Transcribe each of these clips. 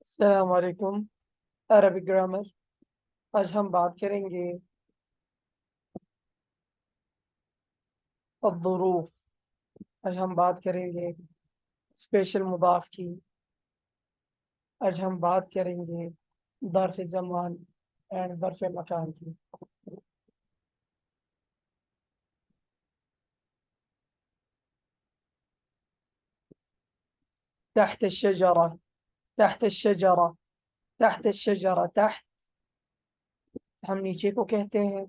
السلام علیکم۔ Arabic grammar. آج ہم بات کریں گے الظروف۔ آج ہم بات کریں گے اسپیشل مضاف کی۔ آج ہم بات کریں گے ظرف زمان اینڈ ظرف مکان کی۔ تحت الشجرہ، تحت الشجرہ، تحت الشجرہ، تحت ہم نیچے کو کہتے ہیں،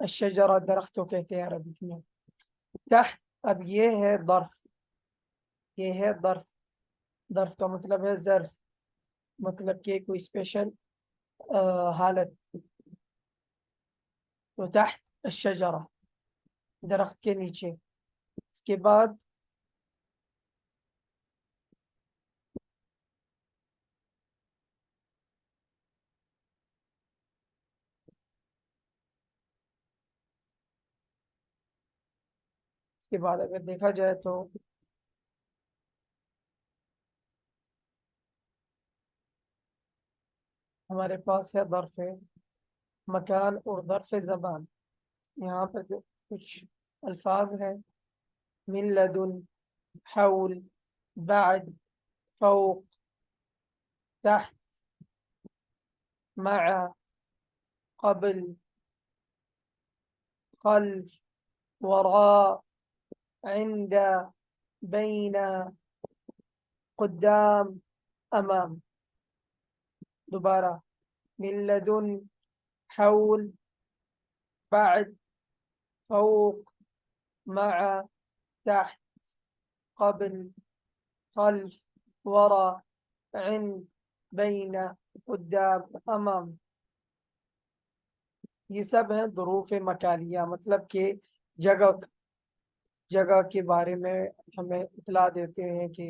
الشجرہ درخت کو کہتے ہیں عربک میں۔ تحت اب یہ ہے ظرف، یہ ہے ظرف۔ ظرف کا مطلب ہے ظرف، مطلب کہ کوئی اسپیشل حالت۔ تو تحت الشجرہ درخت کے نیچے، اس کے بعد اگر دیکھا جائے تو ہمارے پاس ہے ظرف مکان اور ظرف زبان۔ یہاں پر جو کچھ الفاظ ہیں، من لدن، حول، بعد، فوق، تحت، مع، قبل، خلف، وراء، عند، بين، قدام، امام۔ دوبارہ، من لدن، حول، بعد، فوق، مع، تحت، قبل، خلف، وراء، عند، بين، قدام، امام۔ یہ سب ہیں ظروف مکانیہ، مطلب کہ جگہ جگہ کے بارے میں ہمیں اطلاع دیتے ہیں کہ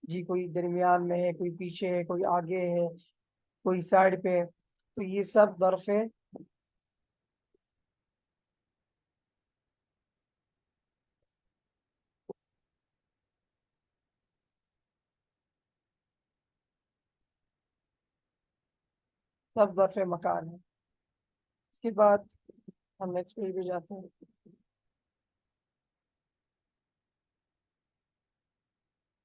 جی کوئی درمیان میں ہے، کوئی پیچھے ہے، کوئی آگے ہے، کوئی سائڈ پہ ہے۔ تو یہ سب ظرف ہے سب ظرف مکان ہے۔ اس کے بعد ہم نیکسٹ پیج پہ جاتے ہیں۔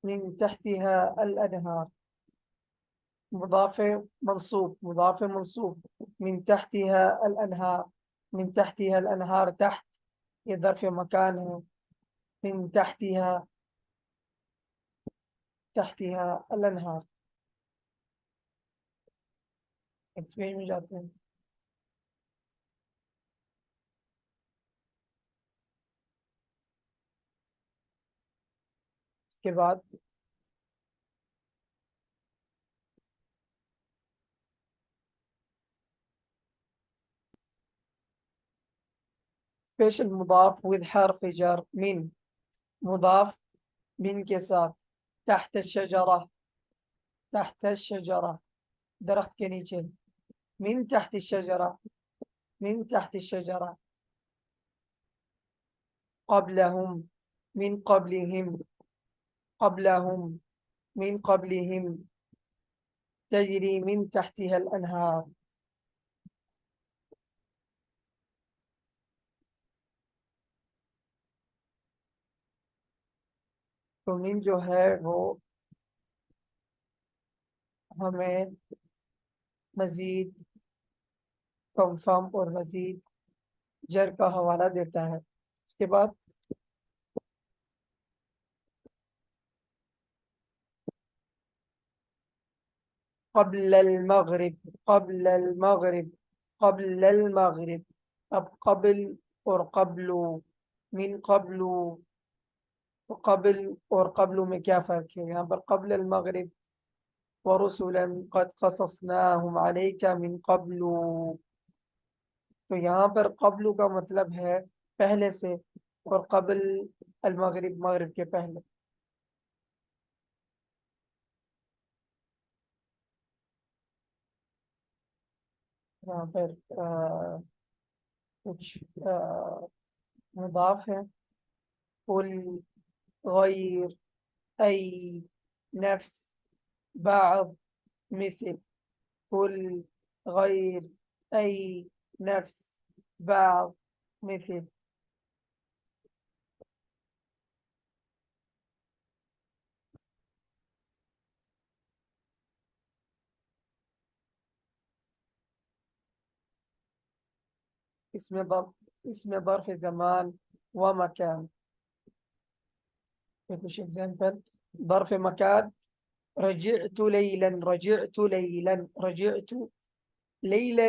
من تحتها الانہار، مضاف منصوب، مضاف منصوب، من تحتها الانہار، من تحتها الانہار، تحت یہ ظرف مکان ہے۔ من تحتها، تحتها الانہار۔ نیکسٹ پیج میں جاتے ہیں۔ اس کے بعد اسپیشل مضاف with حرف جر من، مضاف من کے ساتھ، تحت الشجرہ، تحت الشجرہ درخت کے نیچے، من تحت الشجرہ، من تحت الشجرہ، قبلهم، من قبلهم، قبلهم، من قبلهم، تجری من تحتها الانہار۔ تو من جو ہے وہ ہمیں مزید کنفرم اور مزید جر کا حوالہ دیتا ہے۔ اس کے بعد قبل المغرب، قبل المغرب، قبل المغرب۔ اب قبل اور قبل، من قبل، تو قبل اور قبل میں کیا فرق ہے؟ یہاں پر قبل المغرب ورسلا قد قصصناهم عليك من قبل، تو یہاں پر قبل کا مطلب ہے پہلے سے، اور قبل المغرب مغرب کے پہلے۔ یہاں پر کچھ مضاف ہے، قل، غیر، ای، نفس، بعض، مثل، كل، غير، أي، نفس، بعض، مثل. اسم ظرف، اسم ظرف زمان ومكان. مش example. ظرف مكان، رجعت ليلا، رجعت ليلا، رجعت ليلا.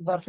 ظرف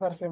ظرف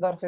ظرف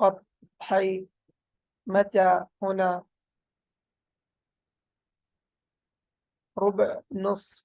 قط، حي، متى، هنا، ربع، نصف.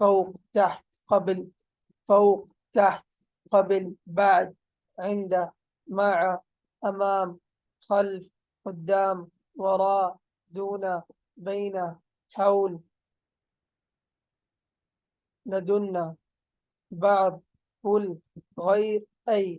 فوق، تحت، قبل، فوق، تحت، قبل، بعد، عند، مع، أمام، خلف، قدام، وراء، دون، بين، حول، لدن، بعض، كل، غير، أي.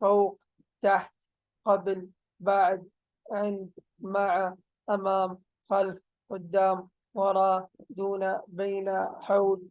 فوق، تحت، قبل، بعد، عند، مع، أمام، خلف، قدام، وراء، دون، بين، حول.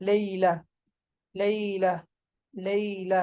ليلة، ليلة، ليلة،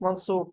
منصوب.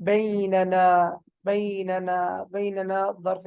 بيننا، بيننا، بيننا ظرف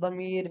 ضمیر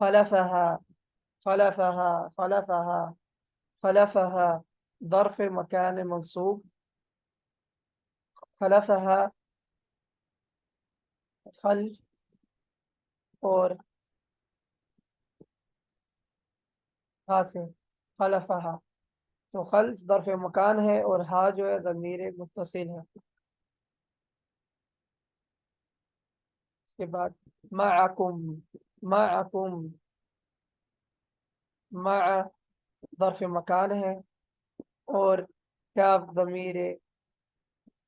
خلفها، خلفها، خلفها، خلفها ظرف مكان منصوب. خلفها خلف اور ہا سے, خلفها, تو خلف ظرف مکان ہے اور ہا جو ہے ضمیر متصل ہے. اس کے بعد معکم، معکم، مع ظرف مکان ہے اور کاف ضمیر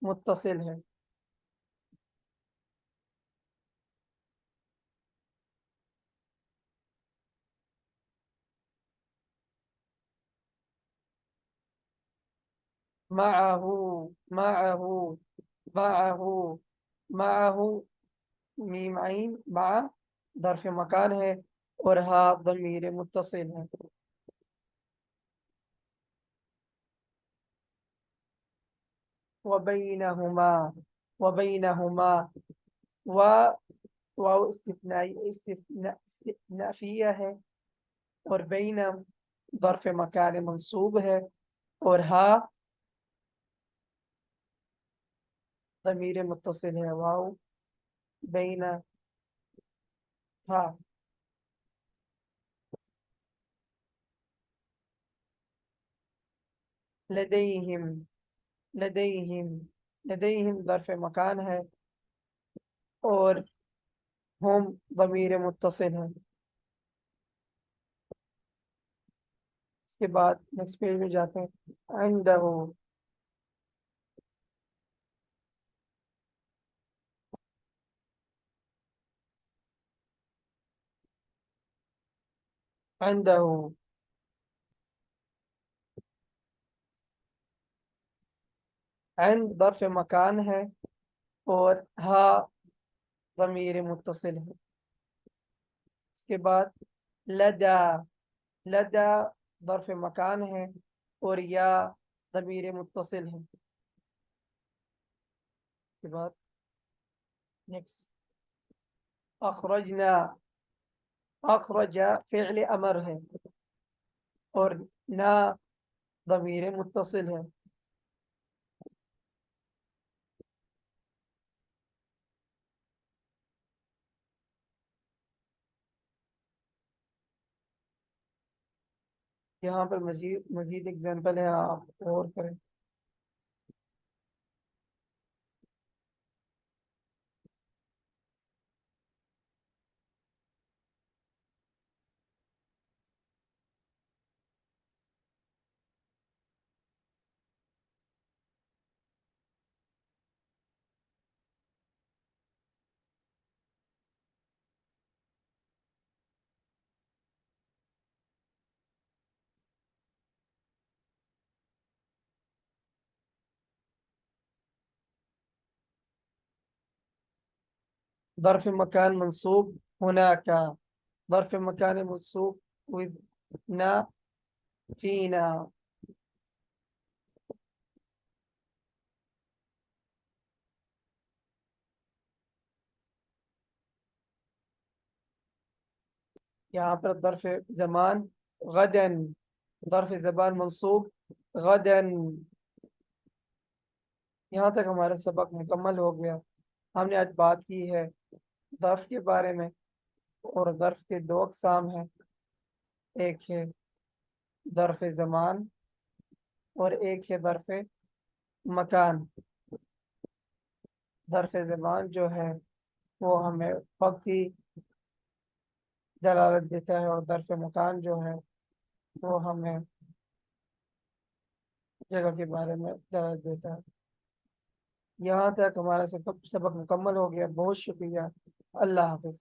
متصل ہے. معه، معه، معه، معه میم عین مع ظرف مکان ہے اور ہا ضمیر متصل ہے. وبینہما، وبینہما، و واو استثنافیہ ہے, اور بین ظرف مکان منصوب ہے اور ہا ضمیر متصل ہے. واو بین ہا. لدیہم، لدیہم، لدیہم ظرف مکان ہے اور ہم ضمیر متصل ہے. اس کے بعد نیکسٹ پیج میں جاتے ہیں. عندہ، عندہ، عند ظرف مکان ہے اور ہا ضمیر متصل ہے. اس کے بعد لدا، لدا ظرف مکان ہے اور یا ضمیر متصل ہے. اس کے بعد نیکسٹ اخرجنا، اخرج فعل امر ہے اور نا ضمیر متصل ہے. یہاں پر مزید مزید اگزامپل ہے، آپ اور کریں. ظرف مکان منصوب ہونا کا، ظرف مکان منصوب with نا فینا. یہاں پر ظرف زمان غدن، ظرف زبان منصوب غدن. یہاں تک ہمارا سبق مکمل ہو گیا. ہم نے آج بات کی ہے ظرف کے بارے میں، اور ظرف کے دو اقسام ہیں، ایک ہے ظرف زمان اور ایک ہے ظرف مکان. ظرف زمان جو ہے وہ ہمیں وقتی دلالت دیتا ہے، اور ظرف مکان جو ہے وہ ہمیں جگہ کے بارے میں دلالت دیتا ہے. یہاں تک ہمارا سبق مکمل ہو گیا. بہت شکریہ. اللہ حافظ.